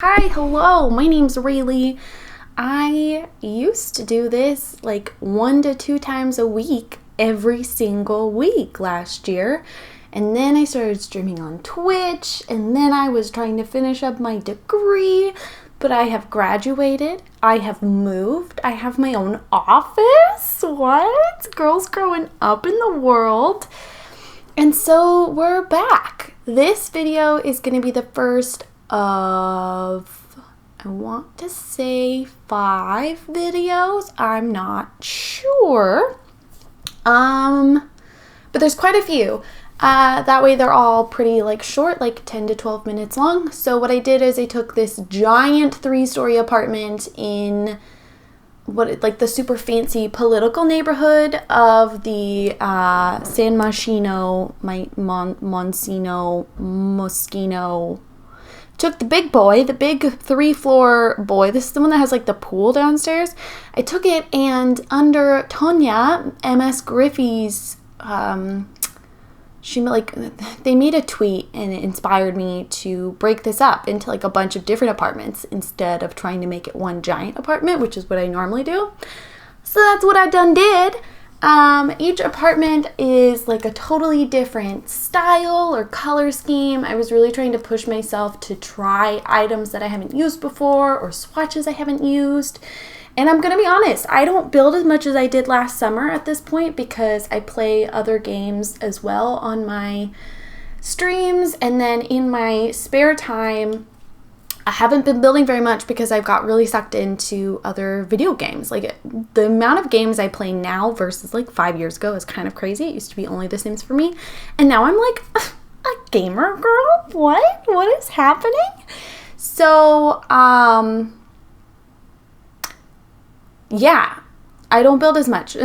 Hi, hello, my name's Rayleigh. I used to do this like 1 to 2 times a week, every single week last year. And then I started streaming on Twitch, and then I was trying to finish up my degree, but I have graduated, I have moved, I have my own office. What? Girls growing up in the world. And so we're back. This video is going to be the first of, I want to say 5 videos. I'm not sure. But there's quite a few. That way they're all pretty short, like 10 to 12 minutes long. So what I did is I took this giant 3-story apartment in the super fancy political neighborhood of the San Moschino, Moschino. Took the big boy, the big 3-floor boy. This is the one that has the pool downstairs. I took it, and under Tonya, MS Griffey's, they made a tweet, and it inspired me to break this up into a bunch of different apartments instead of trying to make it one giant apartment, which is what I normally do. So that's what I done did. Each apartment is a totally different style or color scheme. I was really trying to push myself to try items that I haven't used before or swatches I haven't used. And I'm going to be honest, I don't build as much as I did last summer at this point because I play other games as well on my streams. And then in my spare time, I haven't been building very much because I've got really sucked into other video games. The amount of games I play now versus 5 years ago is kind of crazy. It used to be only The Sims for me. And now I'm a gamer girl? What? What is happening? So, yeah, I don't build as much.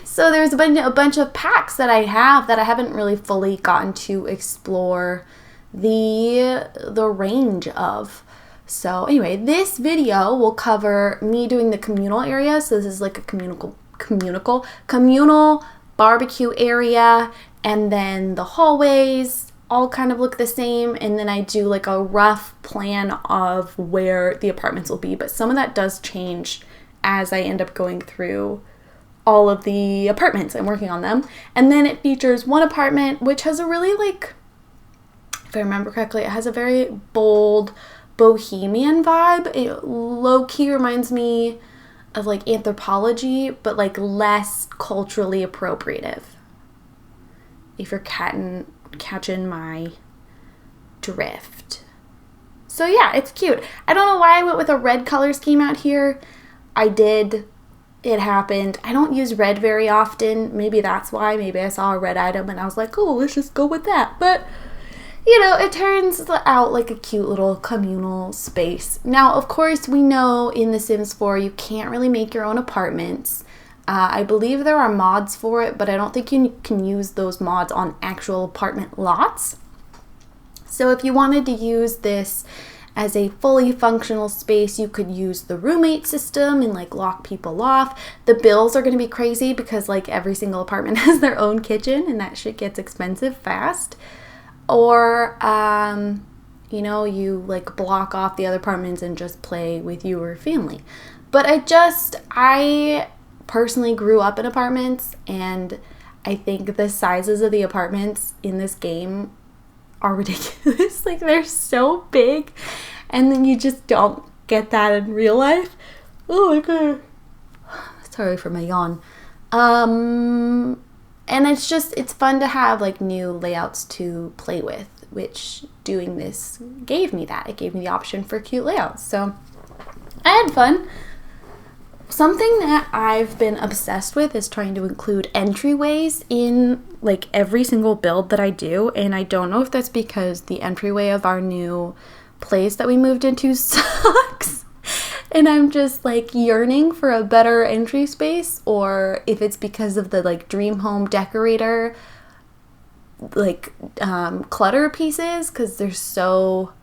So there's a bunch of packs that I have that I haven't really fully gotten to explore the range of. So anyway, this video will cover me doing the communal area. So this is a communal barbecue area, and then the hallways all kind of look the same, and then I do a rough plan of where the apartments will be, but some of that does change as I end up going through all of the apartments. I'm working on them. And then it features one apartment which has a really if I remember correctly, it has a very bold bohemian vibe. It low-key reminds me of Anthropology, but less culturally appropriative, if you're catching my drift. So yeah, it's cute. I don't know why I went with a red color scheme out here. I did. It happened. I don't use red very often. Maybe that's why. Maybe I saw a red item and I was like, oh, let's just go with that. But it turns out like a cute little communal space. Now, of course, we know in The Sims 4 you can't really make your own apartments. I believe there are mods for it, but I don't think you can use those mods on actual apartment lots. So if you wanted to use this as a fully functional space, you could use the roommate system and lock people off. The bills are going to be crazy because every single apartment has their own kitchen, and that shit gets expensive fast. Or, you block off the other apartments and just play with your family. But I personally grew up in apartments, and I think the sizes of the apartments in this game are ridiculous. They're so big, and then you just don't get that in real life. Oh my god. Sorry for my yawn. And it's fun to have new layouts to play with, which doing this gave me that. It gave me the option for cute layouts. So I had fun. Something that I've been obsessed with is trying to include entryways in every single build that I do. And I don't know if that's because the entryway of our new place that we moved into sucks. And I'm just yearning for a better entry space, or if it's because of the dream home decorator clutter pieces, because they're so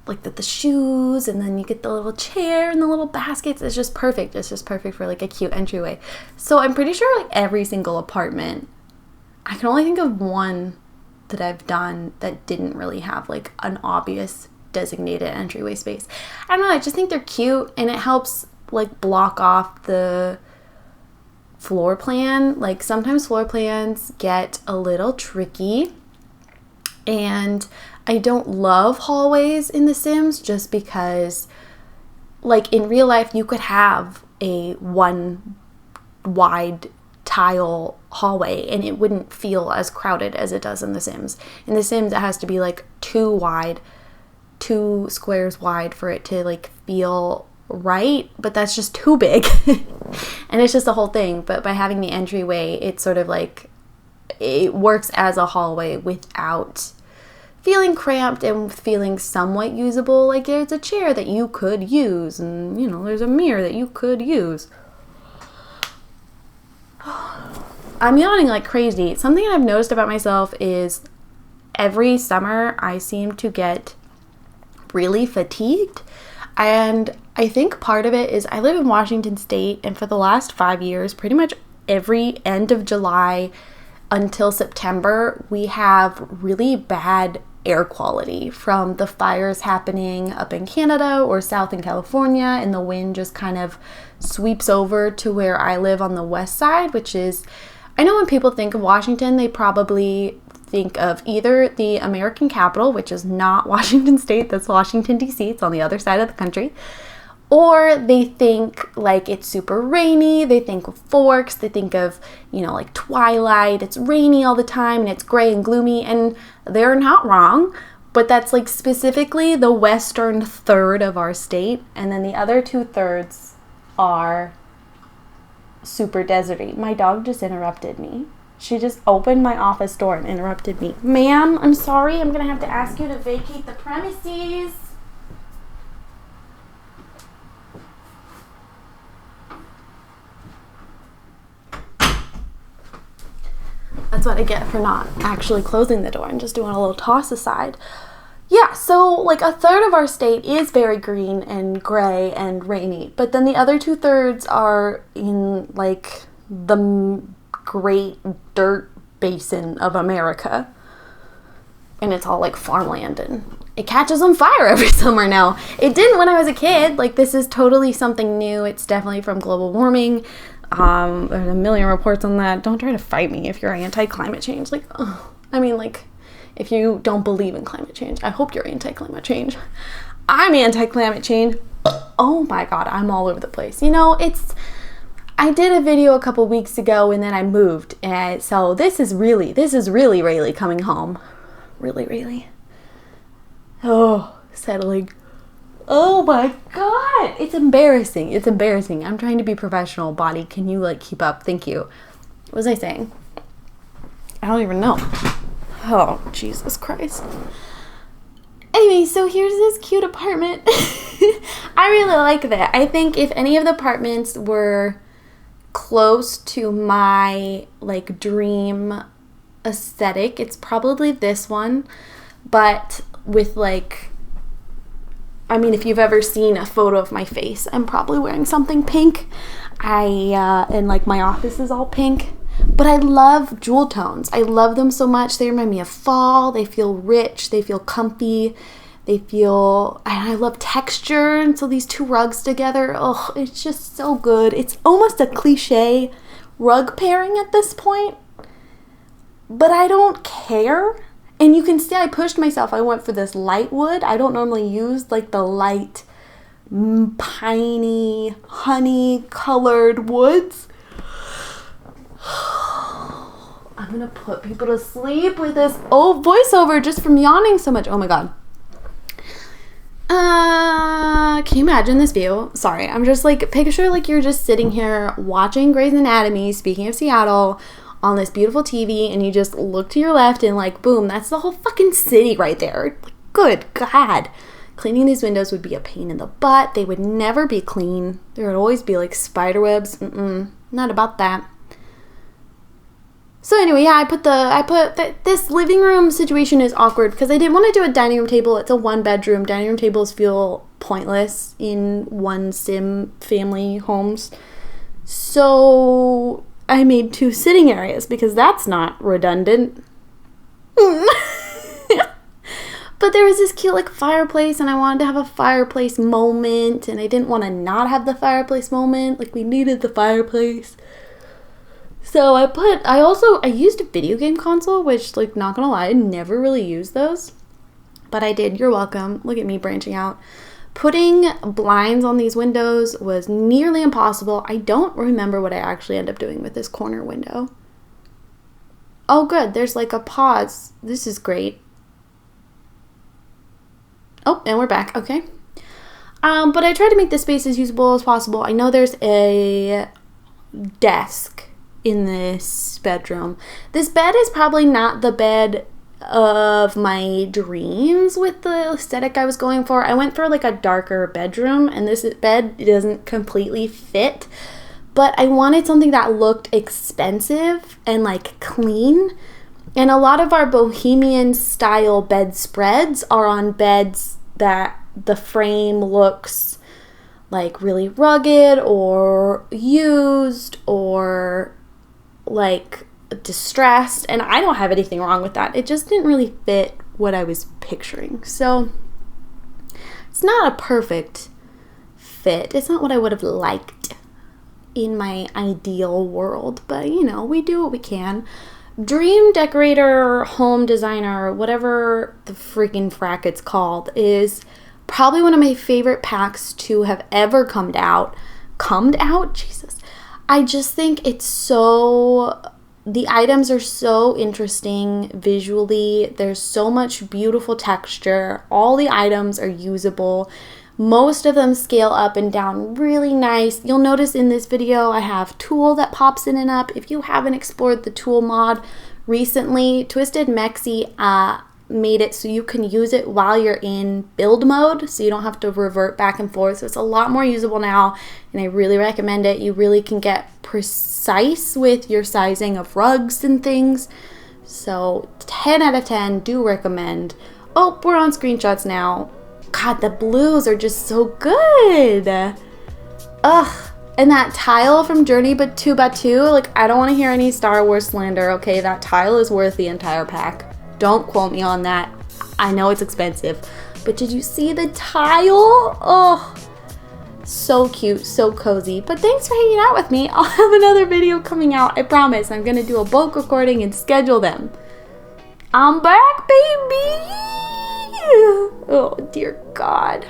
the shoes, and then you get the little chair and the little baskets. It's just perfect. It's just perfect for a cute entryway. So I'm pretty sure every single apartment, I can only think of one that I've done that didn't really have an obvious designated entryway space. I don't know, I just think they're cute, and it helps like block off the floor plan. Like sometimes floor plans get a little tricky, and I don't love hallways in The Sims just because like in real life you could have a one wide tile hallway and it wouldn't feel as crowded as it does in The Sims. In The Sims it has to be like 2 squares wide for it to like feel right, but that's just too big. And it's just a whole thing. But by having the entryway, it's sort of like it works as a hallway without feeling cramped and feeling somewhat usable. Like there's a chair that you could use, and you know, there's a mirror that you could use. I'm yawning like crazy. Something I've noticed about myself is every summer I seem to get really fatigued. And I think part of it is I live in Washington State, and for the last 5 years, pretty much every end of July until September, we have really bad air quality from the fires happening up in Canada or south in California, and the wind just kind of sweeps over to where I live on the west side, which is, I know when people think of Washington, they probably think of either the American capital, which is not Washington State, that's Washington, D.C., it's on the other side of the country, or they think like it's super rainy, they think of Forks, they think of, you know, like Twilight, it's rainy all the time and it's gray and gloomy, and they're not wrong, but that's like specifically the western third of our state, and then the other 2/3 are super deserty. My dog just interrupted me. She just opened my office door and interrupted me. Ma'am, I'm sorry, I'm gonna have to ask you to vacate the premises. That's what I get for not actually closing the door and just doing a little toss aside. Yeah, so like 1/3 of our state is very green and gray and rainy, but then the other 2/3 are in like the Great Dirt Basin of America, and it's all like farmland, and it catches on fire every summer now. It didn't when I was a kid. Like, this is totally something new. It's definitely from global warming. There's a million reports on that. Don't try to fight me if you're anti-climate change. Like, I mean, like, if you don't believe in climate change, I hope you're anti-climate change. I'm anti-climate change. Oh my God, I'm all over the place. You know, I did a video a couple weeks ago and then I moved. And so this is really coming home. Really. Oh, settling. Oh my God. It's embarrassing. I'm trying to be professional. Body, can you like keep up? Thank you. What was I saying? I don't even know. Oh, Jesus Christ. Anyway, so here's this cute apartment. I really like that. I think if any of the apartments were close to my like dream aesthetic, it's probably this one, but with like, I mean, if you've ever seen a photo of my face, I'm probably wearing something pink. And like my office is all pink, but I love jewel tones. I love them so much. They remind me of fall. They feel rich. They feel comfy. And I love texture. And so these two rugs together, oh, it's just so good. It's almost a cliche rug pairing at this point, but I don't care. And you can see I pushed myself. I went for this light wood. I don't normally use like the light, piney, honey colored woods. I'm gonna put people to sleep with this old voiceover just from yawning so much. Oh my God. Can you imagine this view? Sorry, I'm just like, picture like you're just sitting here watching Grey's Anatomy, speaking of Seattle, on this beautiful TV, and you just look to your left and like, boom, that's the whole fucking city right there. Good God. Cleaning these windows would be a pain in the butt. They would never be clean. There would always be like spider webs. Not about that. So anyway, yeah, I put this living room situation is awkward because I didn't want to do a dining room table. It's a 1-bedroom. Dining room tables feel pointless in one sim family homes. So I made 2 sitting areas because that's not redundant. But there was this cute like fireplace, and I wanted to have a fireplace moment, and I didn't want to not have the fireplace moment. Like, we needed the fireplace. So I used a video game console, which, like, not gonna lie, I never really used those. But I did. You're welcome. Look at me branching out. Putting blinds on these windows was nearly impossible. I don't remember what I actually ended up doing with this corner window. Oh, good. There's like a pause. This is great. Oh, and we're back. Okay. But I tried to make the space as usable as possible. I know there's a desk in this bedroom. This bed is probably not the bed of my dreams with the aesthetic I was going for. I went for like a darker bedroom, and this bed doesn't completely fit, but I wanted something that looked expensive and like clean. And a lot of our bohemian style bedspreads are on beds that the frame looks like really rugged or used or like distressed, and I don't have anything wrong with that. It just didn't really fit what I was picturing. So it's not a perfect fit. It's not what I would have liked in my ideal world, but you know, we do what we can. Dream decorator, home designer, whatever the freaking frack it's called, is probably one of my favorite packs to have ever come out. Jesus. I just think it's so... The items are so interesting visually. There's so much beautiful texture. All the items are usable. Most of them scale up and down really nice. You'll notice in this video I have Tool that pops in and up. If you haven't explored the Tool mod recently, Twisted Mexi made it so you can use it while you're in build mode, so you don't have to revert back and forth. So it's a lot more usable now, and I really recommend it. You really can get precise with your sizing of rugs and things. So 10 out of 10, do recommend. Oh, we're on screenshots now. God, the blues are just so good. Ugh. And that tile from Journey but 2x2, like, I don't want to hear any Star Wars slander, okay? That tile is worth the entire pack. Don't quote me on that. I know it's expensive. But did you see the tile? Oh, so cute, so cozy. But thanks for hanging out with me. I'll have another video coming out. I promise. I'm going to do a bulk recording and schedule them. I'm back, baby. Oh, dear God.